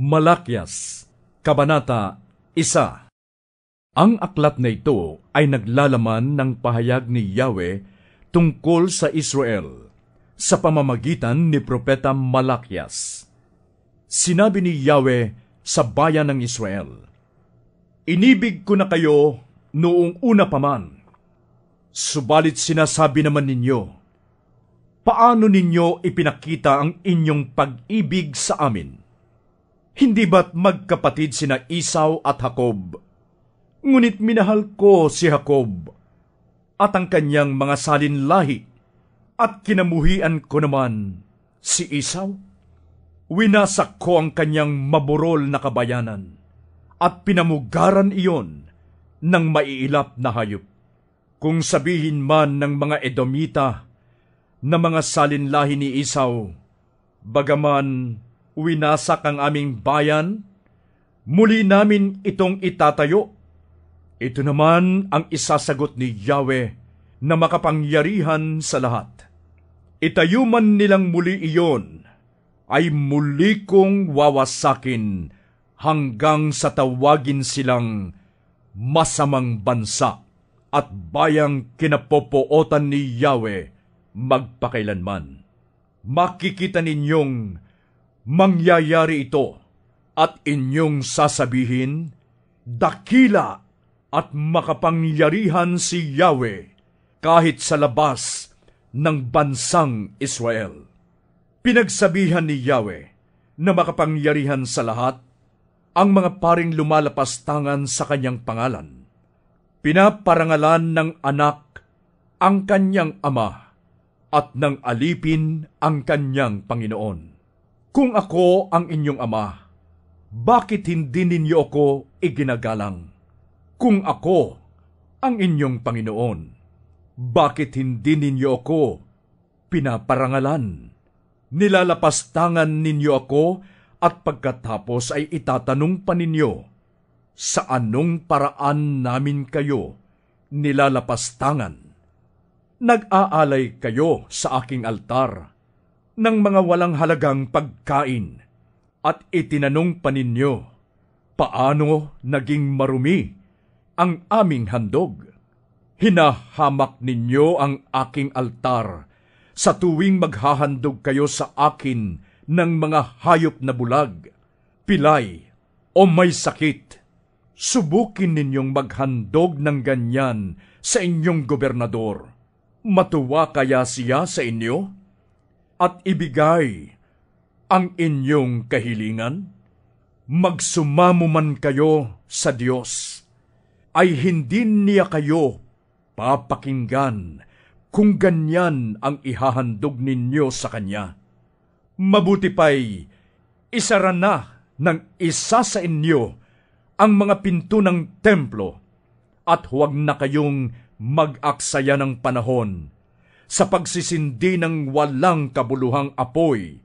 Malakyas, Kabanata 1. Ang aklat na ito ay naglalaman ng pahayag ni Yahweh tungkol sa Israel sa pamamagitan ni Propeta Malakyas. Sinabi ni Yahweh sa bayan ng Israel, "Inibig ko na kayo noong una pa man, subalit sinasabi naman ninyo, paano ninyo ipinakita ang inyong pag-ibig sa amin? Hindi ba't magkapatid sina Esau at Jacob? Ngunit minahal ko si Jacob at ang kanyang mga salinlahi, at kinamuhian ko naman si Esau. Winasak ko ang kanyang maburol na kabayanan at pinamugaran iyon ng maiilap na hayop. Kung sabihin man ng mga Edomita na mga salinlahi ni Esau, bagaman winasak ang aming bayan, muli namin itong itatayo. Ito naman ang isasagot ni Yahweh na makapangyarihan sa lahat. Itayo man nilang muli iyon, ay muli kong wawasakin hanggang sa tawagin silang masamang bansa at bayang kinapopootan ni Yahweh magpakailanman. Makikita ninyong mangyayari ito at inyong sasabihin, dakila at makapangyarihan si Yahweh kahit sa labas ng bansang Israel." Pinagsabihan ni Yahweh na makapangyarihan sa lahat ang mga paring lumalapastangan sa kanyang pangalan. Pinaparangalan ng anak ang kanyang ama at ng alipin ang kanyang Panginoon. Kung ako ang inyong ama, bakit hindi ninyo ako iginagalang? Kung ako ang inyong Panginoon, bakit hindi ninyo ako pinaparangalan? Nilalapastangan ninyo ako at pagkatapos ay itatanong pa ninyo, sa anong paraan namin kayo nilalapastangan? Nag-aalay kayo sa aking altar ng mga walang halagang pagkain at itinanong pa ninyo, paano naging marumi ang aming handog? Hinahamak ninyo ang aking altar sa tuwing maghahandog kayo sa akin ng mga hayop na bulag, pilay o may sakit. Subukin ninyong maghandog ng ganyan sa inyong gobernador. Matuwa kaya siya sa inyo? At ibigay ang inyong kahilingan? Magsumamo man kayo sa Diyos, ay hindi niya kayo papakinggan kung ganyan ang ihahandog ninyo sa Kanya. Mabuti pa'y isara na ng isa sa inyo ang mga pinto ng templo at huwag na kayong mag-aksaya ng panahon sa pagsisindi ng walang kabuluhang apoy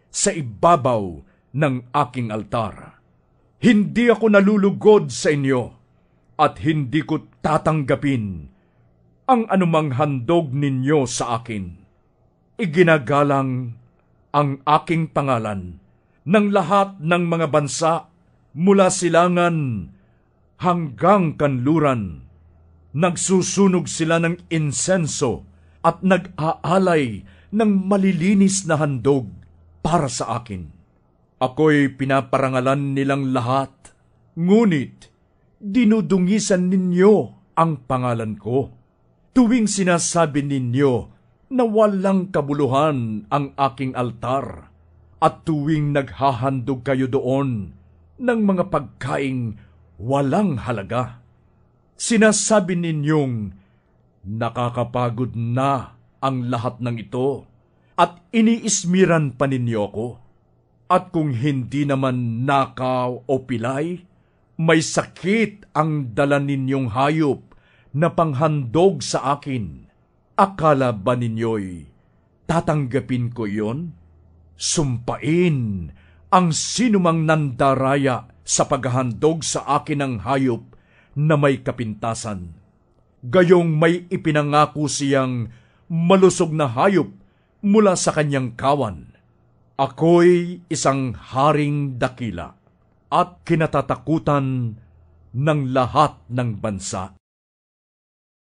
sa ibabaw ng aking altar. Hindi ako nalulugod sa inyo at hindi ko tatanggapin ang anumang handog ninyo sa akin. Iginagalang ang aking pangalan ng lahat ng mga bansa mula silangan hanggang kanluran. Nagsusunog sila ng insenso at nag-aalay ng malilinis na handog para sa akin. Ako'y pinaparangalan nilang lahat, ngunit dinudungisan ninyo ang pangalan ko. Tuwing sinasabi ninyo na walang kabuluhan ang aking altar, at tuwing naghahandog kayo doon ng mga pagkaing walang halaga, sinasabi ninyong nakakapagod na ang lahat ng ito at iniismiran pa ninyo ako. At kung hindi naman nakaw o pilay, may sakit ang dala ninyong hayop na panghandog sa akin. Akala ba ninyo'y tatanggapin ko iyon? Sumpain ang sinumang nandaraya sa paghahandog sa akin ng hayop na may kapintasan. Gayong may ipinangako siyang malusog na hayop mula sa kanyang kawan. Ako'y isang haring dakila. at kinatatakutan ng lahat ng bansa.